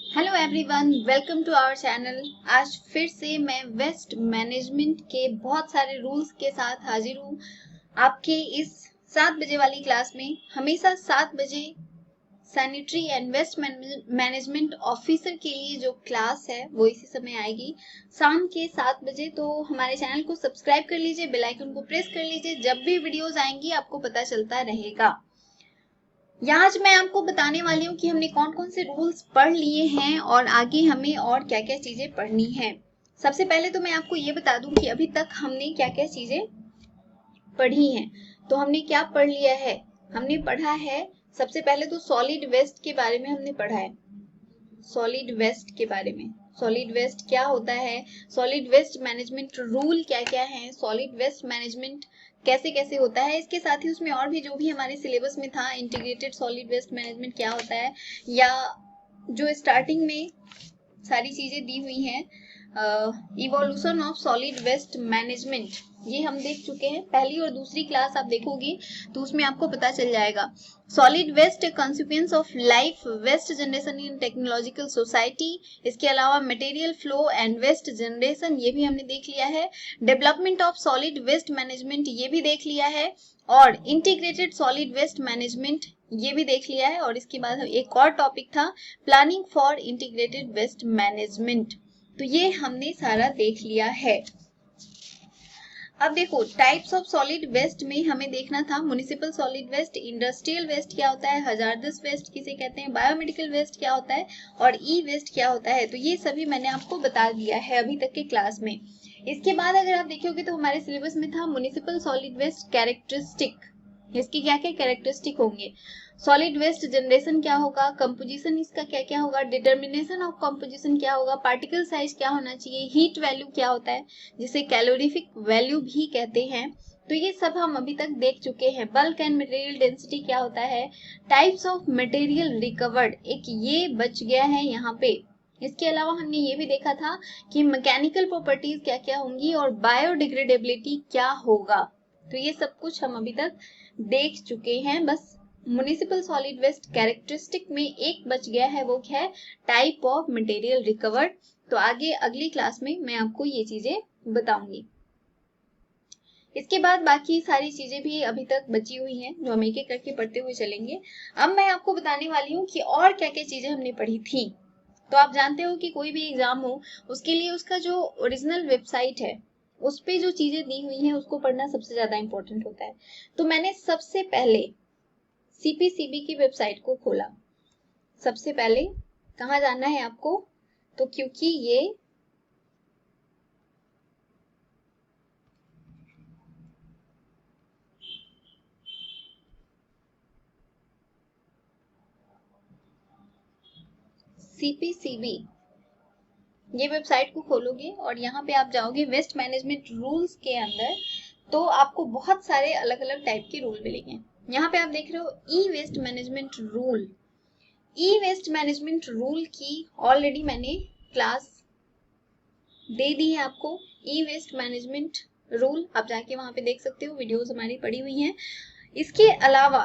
Hello everyone, welcome to our channel. आज फिर से मैं वेस्ट मैनेजमेंट के बहुत सारे रूल्स के साथ हाजिर हूँ आपके इस 7 बजे वाली क्लास में। हमेशा 7 बजे sanitary and waste management officer के लिए जो क्लास है वो इसी समय आएगी, शाम के 7 बजे। तो हमारे चैनल को सब्सक्राइब कर लीजिए, बेल आइकन को प्रेस कर लीजिए, जब भी वीडियोस आएंगी आपको पता चलता रहेगा। आज मैं आपको बताने वाली हूँ कि हमने कौन कौन से रूल्स पढ़ लिए हैं और आगे हमें और क्या क्या चीजें पढ़नी है। सबसे पहले तो मैं आपको ये बता दूं कि अभी तक हमने क्या क्या चीजें पढ़ी हैं। तो हमने क्या पढ़ लिया है, हमने पढ़ा है सबसे पहले तो सॉलिड वेस्ट के बारे में हमने पढ़ा है। सॉलिड वेस्ट के बारे में, सॉलिड वेस्ट क्या होता है, सॉलिड वेस्ट मैनेजमेंट रूल क्या क्या है, सॉलिड वेस्ट मैनेजमेंट कैसे कैसे होता है। इसके साथ ही उसमें और भी जो भी हमारे सिलेबस में था, इंटीग्रेटेड सॉलिड वेस्ट मैनेजमेंट क्या होता है, या जो स्टार्टिंग में सारी चीजें दी हुई हैं, evolution of solid waste management, ये हम देख चुके हैं। पहली और दूसरी क्लास आप देखोगे तो उसमें आपको पता चल जाएगा। Solid waste consequence of life, waste generation in technological society, इसके अलावा material flow and waste generation, ये भी हमने देख लिया है। Development of solid waste management, ये भी देख लिया है। और इंटीग्रेटेड सॉलिड वेस्ट मैनेजमेंट, ये भी देख लिया है। और इसके बाद एक और टॉपिक था planning for integrated waste management, तो ये हमने सारा देख लिया है। अब देखो, टाइप्स ऑफ सॉलिड वेस्ट में हमें देखना था municipal solid waste, industrial waste क्या होता है, हजार्डस वेस्ट किसे कहते हैं, बायोमेडिकल वेस्ट क्या होता है और ई वेस्ट क्या होता है। तो ये सभी मैंने आपको बता दिया है अभी तक के क्लास में। इसके बाद अगर आप देखोगे तो हमारे सिलेबस में था म्युनिसिपल सॉलिड वेस्ट कैरेक्टरिस्टिक, इसके क्या क्या कैरेक्टरिस्टिक होंगे, सॉलिड वेस्ट जनरेशन क्या होगा, कंपोजिशन इसका क्या क्या होगा, डिटर्मिनेशन ऑफ कंपोजिशन क्या होगा, पार्टिकल साइज क्या होना चाहिए, हीट वैल्यू क्या होता है जिसे कैलोरीफिक वैल्यू भी कहते हैं। तो ये सब हम अभी तक देख चुके हैं। बल्क एंड मटेरियल डेंसिटी क्या होता है, टाइप्स ऑफ मटेरियल रिकवर्ड, एक ये बच गया है यहाँ पे। इसके अलावा हमने ये भी देखा था कि मैकेनिकल प्रॉपर्टीज क्या क्या होंगी और बायोडिग्रेडेबिलिटी क्या होगा। तो ये सब कुछ हम अभी तक देख चुके हैं। बस म्युनिसिपल सॉलिड वेस्ट कैरेक्टरिस्टिक में एक बच गया है, वो क्या है, टाइप ऑफ मटेरियल रिकवर्ड। तो आगे अगली क्लास में मैं आपको ये चीजें बताऊंगी। इसके बाद बाकी सारी चीजें भी अभी तक बची हुई हैं जो हम एक एक करके पढ़ते हुए चलेंगे। अब मैं आपको बताने वाली हूँ कि और क्या क्या चीजें हमने पढ़ी थी। तो आप जानते हो कि कोई भी एग्जाम हो उसके लिए उसका जो ओरिजिनल वेबसाइट है उस पे जो चीजें दी हुई हैं उसको पढ़ना सबसे ज्यादा इंपॉर्टेंट होता है। तो मैंने सबसे पहले सीपीसीबी की वेबसाइट को खोला। सबसे पहले कहाँ जाना है आपको, तो क्योंकि ये सीपीसीबी, ये वेबसाइट को खोलोगे और यहाँ पे आप जाओगे वेस्ट मैनेजमेंट रूल्स के अंदर, तो आपको बहुत सारे अलग अलग टाइप के रूल मिलेंगे। यहाँ पे आप देख रहे हो ई वेस्ट मैनेजमेंट रूल। ई वेस्ट मैनेजमेंट रूल की ऑलरेडी मैंने क्लास दे दी है आपको। ई वेस्ट मैनेजमेंट रूल आप जाके वहां पे देख सकते हो, वीडियोस हमारी पड़ी हुई हैं। इसके अलावा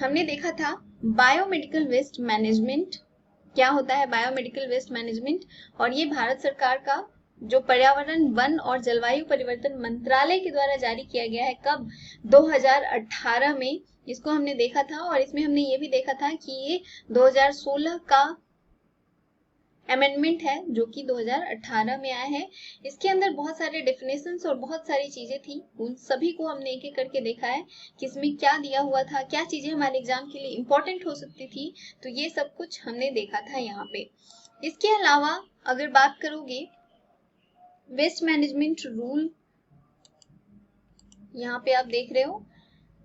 हमने देखा था बायोमेडिकल वेस्ट मैनेजमेंट क्या होता है, बायोमेडिकल वेस्ट मैनेजमेंट, और ये भारत सरकार का जो पर्यावरण वन और जलवायु परिवर्तन मंत्रालय के द्वारा जारी किया गया है, कब, 2018 में इसको हमने देखा था। और इसमें हमने ये भी देखा था कि ये 2016 का अमेंडमेंट है जो कि 2018 में आया है। इसके अंदर बहुत सारे डेफिनेशंस और बहुत सारी चीजें थी, उन सभी को हमने एक एक करके देखा है कि इसमें क्या दिया हुआ था, क्या चीजें हमारे एग्जाम के लिए इंपॉर्टेंट हो सकती थी। तो ये सब कुछ हमने देखा था यहाँ पे। इसके अलावा अगर बात करोगे वेस्ट मैनेजमेंट रूल, यहाँ पे आप देख रहे हो,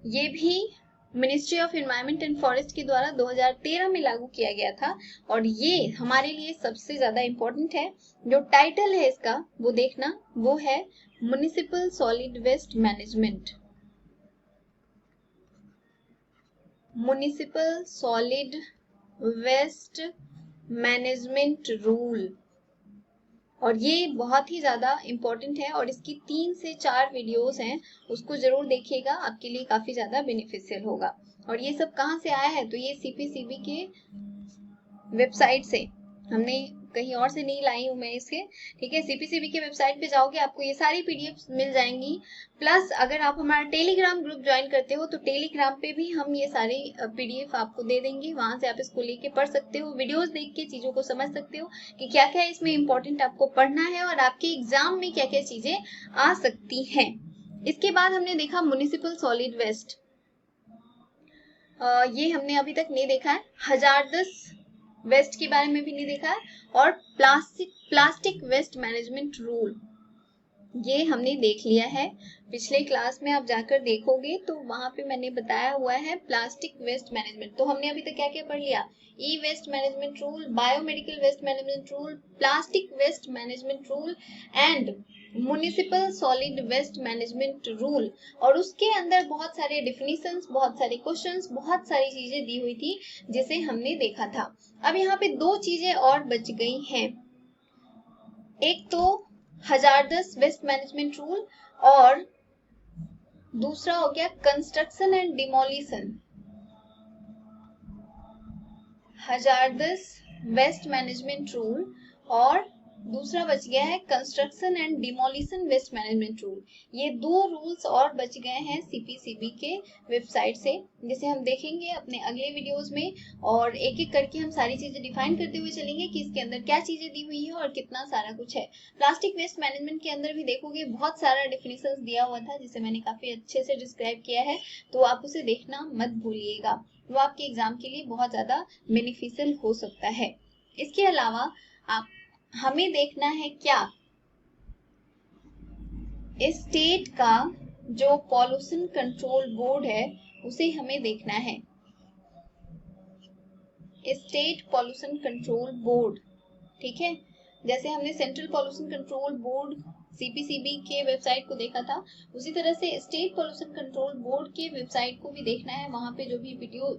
ये भी ministry of environment and forest के द्वारा 2013 में लागू किया गया था। और ये हमारे लिए सबसे ज्यादा इंपॉर्टेंट है। जो टाइटल है इसका वो देखना, वो है municipal solid waste management, municipal solid waste management rule. और ये बहुत ही ज्यादा इंपॉर्टेंट है और इसकी 3 से 4 वीडियोस हैं, उसको जरूर देखिएगा, आपके लिए काफी ज्यादा बेनिफिशियल होगा। और ये सब कहाँ से आया है, तो ये सीपीसीबी के वेबसाइट से, हमने कहीं और से नहीं लाई हूं मैं इसे, ठीक है। सीपीसीबी के वेबसाइट पे जाओगे आपको ये सारी पीडीएफ मिल जाएंगी। प्लस अगर आप हमारा टेलीग्राम ग्रुप ज्वाइन करते हो तो टेलीग्राम पे भी हम ये सारी पीडीएफ आपको दे देंगे, वहां से आप इसको लेके पढ़ सकते हो, वीडियोस देख के चीजों को समझ सकते हो कि क्या क्या इसमें इंपॉर्टेंट आपको पढ़ना है और आपके एग्जाम में क्या क्या चीजें आ सकती हैं। इसके बाद हमने देखा म्युनिसिपल सॉलिड वेस्ट, ये हमने अभी तक नहीं देखा है। हजारदस वेस्ट के बारे में भी नहीं देखा है। और प्लास्टिक वेस्ट मैनेजमेंट रूल, ये हमने देख लिया है। पिछले क्लास में आप जाकर देखोगे तो वहां पे मैंने बताया हुआ है प्लास्टिक वेस्ट मैनेजमेंट। तो हमने अभी तक क्या क्या पढ़ लिया, e waste management rule, biomedical waste management rule, plastic waste management rule and municipal solid waste management rule. और उसके अंदर बहुत सारे डिफिनीशंस, बहुत सारे क्वेश्चंस, बहुत सारी चीजें दी हुई थी जिसे हमने देखा था। अब यहाँ पे दो चीजें और बच गई हैं, एक तो हजारदस वेस्ट मैनेजमेंट रूल और दूसरा हो गया construction and demolition. Hazardous waste management rule और दूसरा बच गया है construction and demolition waste management rule. ये दो रूल्स और बच गए हैं सीपीसीबी के वेबसाइट से, जिसे हम देखेंगे अपने अगले वीडियोस में। और एक एक करके हम सारी चीजें डिफाइन करते हुए चलेंगे कि इसके अंदर क्या चीजें दी हुई है और कितना सारा कुछ है। प्लास्टिक वेस्ट मैनेजमेंट के अंदर भी देखोगे बहुत सारा डेफिनेशन दिया हुआ था जिसे मैंने काफी अच्छे से डिस्क्राइब किया है, तो आप उसे देखना मत भूलिएगा, वो आपके एग्जाम के लिए बहुत ज्यादा बेनिफिशियल हो सकता है। इसके अलावा आप हमें देखना है क्या, स्टेट का जो पॉल्यूशन कंट्रोल बोर्ड है उसे हमें देखना है। स्टेट पॉल्यूशन कंट्रोल बोर्ड, ठीक है। जैसे हमने central pollution control board CPCB के वेबसाइट को देखा था, उसी तरह से स्टेट पॉल्यूशन कंट्रोल बोर्ड के वेबसाइट को भी देखना है। वहां पे जो भी वीडियो,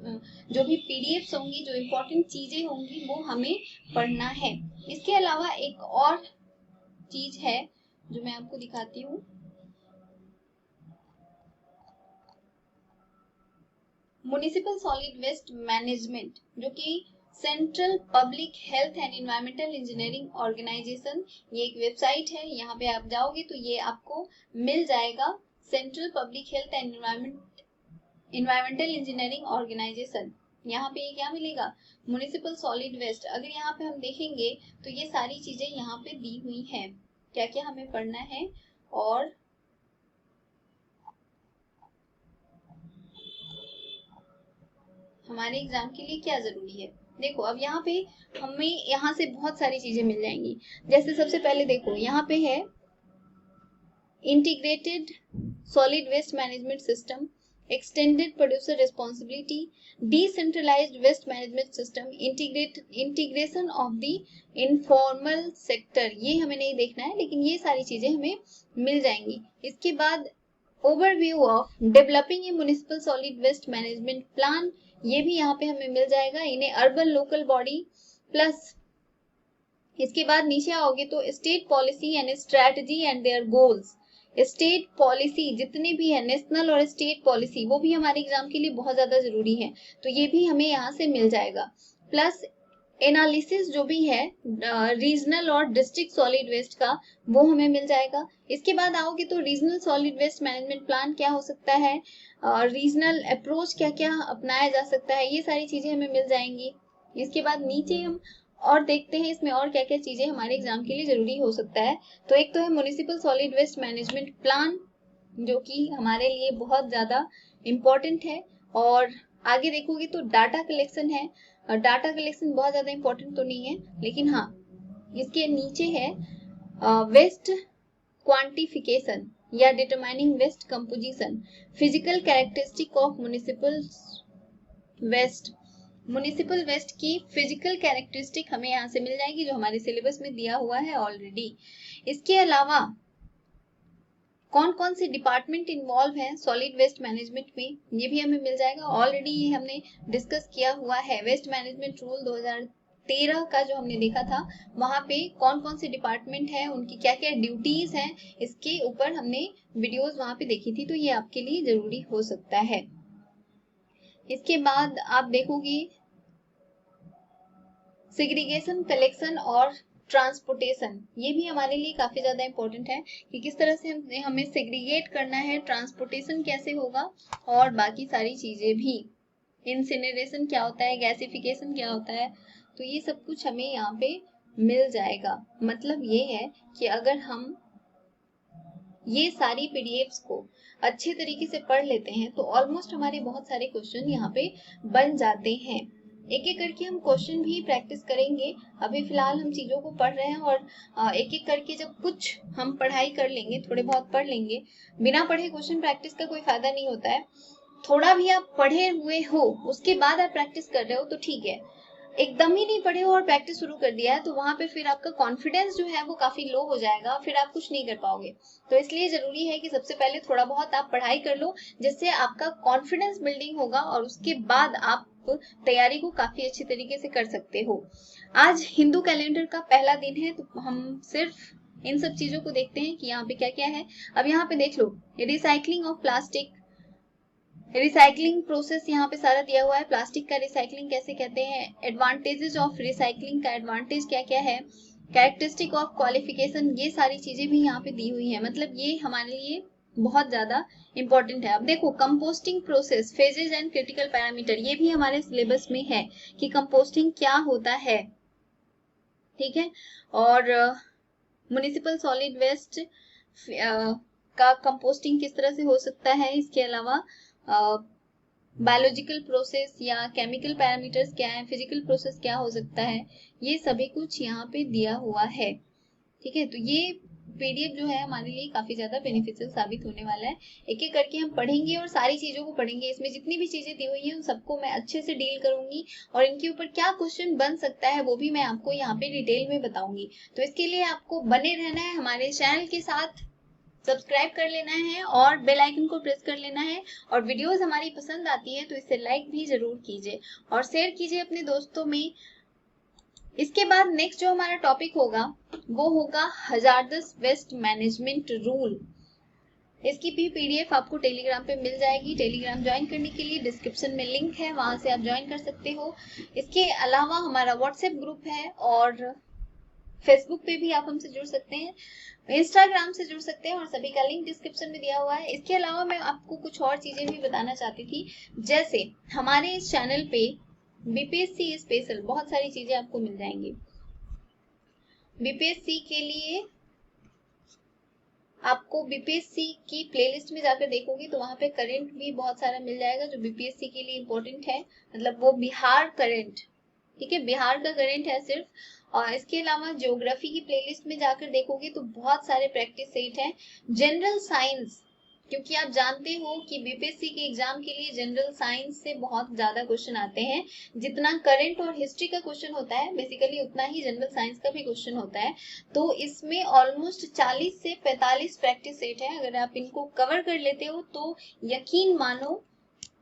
जो भी पीडीएफ्स होंगी, जो इम्पोर्टेंट चीजें होंगी वो हमें पढ़ना है। इसके अलावा एक और चीज है जो मैं आपको दिखाती हूँ, म्युनिसिपल सॉलिड वेस्ट मैनेजमेंट, जो कि central public health and environmental engineering organisation, ये एक वेबसाइट है। यहाँ पे आप जाओगे तो ये आपको मिल जाएगा, central public health and environmental engineering organisation. यहाँ पे ये क्या मिलेगा, म्युनिसिपल सॉलिड वेस्ट। अगर यहाँ पे हम देखेंगे तो ये सारी चीजें यहाँ पे दी हुई हैं, क्या क्या हमें पढ़ना है और हमारे एग्जाम के लिए क्या जरूरी है। देखो अब यहाँ पे हमें यहाँ से बहुत सारी चीजें मिल जाएंगी। जैसे सबसे पहले देखो यहाँ पे है integrated solid waste management system, extended producer responsibility, decentralised waste management system, integration of the informal sector. ये हमें नहीं देखना है, लेकिन ये सारी चीजें हमें मिल जाएंगी। इसके बाद overview of developing a municipal solid waste management plan, ये भी यहाँ पे हमें मिल जाएगा, इन्हें अर्बन लोकल बॉडी। प्लस इसके बाद नीचे आओगे तो state policy and strategy and their goals. State policy जितने भी है, नेशनल और स्टेट पॉलिसी, वो भी हमारे एग्जाम के लिए बहुत ज्यादा जरूरी है, तो ये भी हमें यहाँ से मिल जाएगा। प्लस एनालिसिस जो भी है रीजनल और डिस्ट्रिक्ट सॉलिड वेस्ट का, वो हमें मिल जाएगा। इसके बाद आओगे तो regional solid waste management plan क्या हो सकता है, रीजनल अप्रोच क्या क्या अपनाया जा सकता है, ये सारी चीजें हमें मिल जाएंगी। इसके बाद नीचे हम और देखते हैं इसमें और क्या क्या चीजें हमारे एग्जाम के लिए जरूरी हो सकता है। तो एक तो है municipal solid waste management plan, जो कि हमारे लिए बहुत ज्यादा इम्पोर्टेंट है। और आगे देखोगे तो डाटा कलेक्शन है। डाटा कलेक्शन बहुत ज्यादा इम्पोर्टेंट तो नहीं है, लेकिन हाँ इसके नीचे है वेस्ट क्वांटिफिकेशन या determining waste composition, physical characteristic of municipal waste. Municipal waste की फिजिकल कैरेक्टरिस्टिक हमें यहाँ से मिल जाएगी, जो हमारे सिलेबस में दिया हुआ है ऑलरेडी। इसके अलावा कौन कौन से डिपार्टमेंट इन्वॉल्व हैं सॉलिड वेस्ट मैनेजमेंट में, ये भी हमें मिल जाएगा। ऑलरेडी ये हमने डिस्कस किया हुआ है, वेस्ट मैनेजमेंट रूल 2013 का जो हमने देखा था, वहां पे कौन कौन से डिपार्टमेंट है, उनकी क्या क्या ड्यूटीज हैं, इसके ऊपर हमने वीडियोस वहां पे देखी थी, तो ये आपके लिए जरूरी हो सकता है। इसके बाद आप देखोगे सेग्रीगेशन, कलेक्शन और ट्रांसपोर्टेशन, ये भी हमारे लिए काफी ज्यादा इंपॉर्टेंट है कि किस तरह से हमें सेग्रीगेट करना है, ट्रांसपोर्टेशन कैसे होगा और बाकी सारी चीजें भी। इंसिनरेशन क्या होता है, गैसिफिकेशन क्या होता है, तो ये सब कुछ हमें यहाँ पे मिल जाएगा। मतलब ये है कि अगर हम ये सारी पीडीएफ्स को अच्छे तरीके से पढ़ लेते हैं तो ऑलमोस्ट हमारे बहुत सारे क्वेश्चन यहाँ पे बन जाते हैं। एक एक करके हम क्वेश्चन भी प्रैक्टिस करेंगे। अभी फिलहाल हम चीजों को पढ़ रहे हैं और एक एक करके जब कुछ हम पढ़ाई कर लेंगे, थोड़े बहुत पढ़ लेंगे, बिना पढ़े क्वेश्चन प्रैक्टिस का कोई फायदा नहीं होता है। थोड़ा भी आप पढ़े हुए हो उसके बाद आप प्रैक्टिस कर रहे हो तो ठीक है, एकदम ही नहीं पढ़े हो और प्रैक्टिस शुरू कर दिया है तो वहां पे फिर आपका कॉन्फिडेंस जो है वो काफी लो हो जाएगा, फिर आप कुछ नहीं कर पाओगे। तो इसलिए जरूरी है कि सबसे पहले थोड़ा बहुत आप पढ़ाई कर लो, जिससे आपका कॉन्फिडेंस बिल्डिंग होगा और उसके बाद आप तैयारी को काफी अच्छी तरीके से कर सकते हो। आज हिंदू कैलेंडर का पहला दिन है तो हम सिर्फ इन सब चीजों को देखते हैं कि यहाँ पे क्या क्या है। अब यहाँ पे देख लो, recycling of plastic, recycling process यहाँ पे सारा दिया हुआ है। प्लास्टिक का रिसाइकलिंग कैसे कहते हैं, एडवांटेजेस ऑफ रिसाइकलिंग का एडवांटेज क्या क्या है, कैरेक्टरिस्टिक ऑफ क्वालिफिकेशन, ये सारी चीजें भी यहाँ पे दी हुई है। मतलब ये हमारे लिए बहुत ज्यादा इंपॉर्टेंट है। अब देखो composting process, phases and critical parameter, ये भी हमारे सिलेबस में है कि कंपोस्टिंग क्या होता है, ठीक है। और म्युनिसिपल सॉलिड वेस्ट का कंपोस्टिंग किस तरह से हो सकता है, इसके अलावा बायोलॉजिकल प्रोसेस या केमिकल पैरामीटर्स क्या है, फिजिकल प्रोसेस क्या हो सकता है, ये सभी कुछ यहाँ पे दिया हुआ है, ठीक है। तो ये पीडीएफ जो है हमारे लिए काफी ज्यादा बेनिफिशियल साबित होने वाला है। एक एक करके हम पढ़ेंगे और सारी चीजों को पढ़ेंगे। इसमें जितनी भी चीजें दी हुई है उन सबको मैं अच्छे से डील करूंगी और इनके ऊपर क्या क्वेश्चन बन सकता है वो भी मैं आपको यहाँ पे डिटेल में बताऊंगी। तो इसके लिए आपको बने रहना है हमारे चैनल के साथ, सब्सक्राइब कर लेना है और बेल आइकन को प्रेस कर लेना है। और वीडियोस हमारी पसंद आती है तो इसे लाइक भी जरूर कीजिए और शेयर कीजिए अपने दोस्तों में। इसके बाद नेक्स्ट जो हमारा टॉपिक होगा वो होगा हजारदस वेस्ट मैनेजमेंट रूल। इसकी भी पीडीएफ आपको टेलीग्राम पे मिल जाएगी। टेलीग्राम ज्वाइन करने के लिए डिस्क्रिप्शन में लिंक है, वहां से आप ज्वाइन कर सकते हो। इसके अलावा हमारा व्हाट्सएप ग्रुप है और फेसबुक पे भी आप हमसे जुड़ सकते हैं, इंस्टाग्राम से जुड़ सकते हैं और सभी का लिंक डिस्क्रिप्शन में दिया हुआ है। इसके अलावा मैं आपको कुछ और चीजें भी बताना चाहती थी, जैसे हमारे इस चैनल पे बीपीएससी स्पेशल बहुत सारी चीजें आपको मिल जाएंगी। बीपीएससी के लिए आपको बीपीएससी की प्लेलिस्ट में जाकर देखोगे तो वहां पे करंट भी बहुत सारा मिल जाएगा जो बीपीएससी के लिए इम्पोर्टेंट है। मतलब वो बिहार करंट, ठीक है, बिहार का करंट है सिर्फ। और इसके अलावा ज्योग्राफी की प्लेलिस्ट में जाकर देखोगे तो बहुत सारे प्रैक्टिस सेट हैं। जनरल साइंस, क्योंकि आप जानते हो कि बीपीएससी के एग्जाम के लिए जनरल साइंस से बहुत ज्यादा क्वेश्चन आते हैं। जितना करंट और हिस्ट्री का क्वेश्चन होता है बेसिकली उतना ही जनरल साइंस का भी क्वेश्चन होता है। तो इसमें ऑलमोस्ट 40 से 45 प्रैक्टिस सेट है। अगर आप इनको कवर कर लेते हो तो यकीन मानो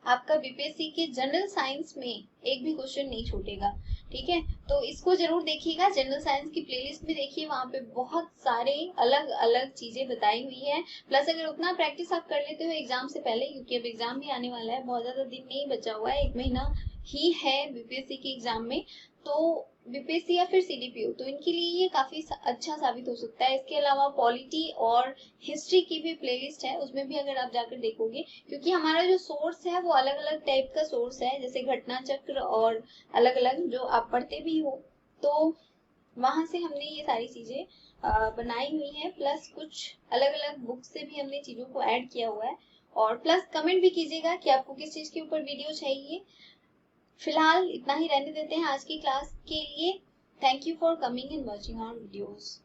आपका बीपीएससी के जनरल साइंस में एक भी क्वेश्चन नहीं छूटेगा, ठीक है। तो इसको जरूर देखिएगा, जनरल साइंस की प्लेलिस्ट में देखिए, वहां पे बहुत सारे अलग अलग चीजें बताई हुई है। प्लस अगर उतना प्रैक्टिस आप कर लेते हो एग्जाम से पहले, क्योंकि अब एग्जाम भी आने वाला है, बहुत ज्यादा दिन नहीं बचा हुआ है, 1 महीना ही है बीपीएससी के एग्जाम में, तो बीपीएससी या फिर सीडीपीओ, तो इनके लिए ये काफी अच्छा साबित हो सकता है। इसके अलावा पॉलिटी और हिस्ट्री की भी प्लेलिस्ट है, उसमें भी अगर आप जाकर देखोगे, क्योंकि हमारा जो सोर्स है वो अलग अलग टाइप का सोर्स है, जैसे घटना चक्र और अलग अलग जो आप पढ़ते भी हो, तो वहां से हमने ये सारी चीजें बनाई हुई है। प्लस कुछ अलग अलग बुक से भी हमने चीजों को ऐड किया हुआ है। और प्लस कमेंट भी कीजिएगा कि आपको किस चीज के ऊपर वीडियो चाहिए। फिलहाल इतना ही रहने देते हैं आज की क्लास के लिए। Thank you for coming and watching our videos.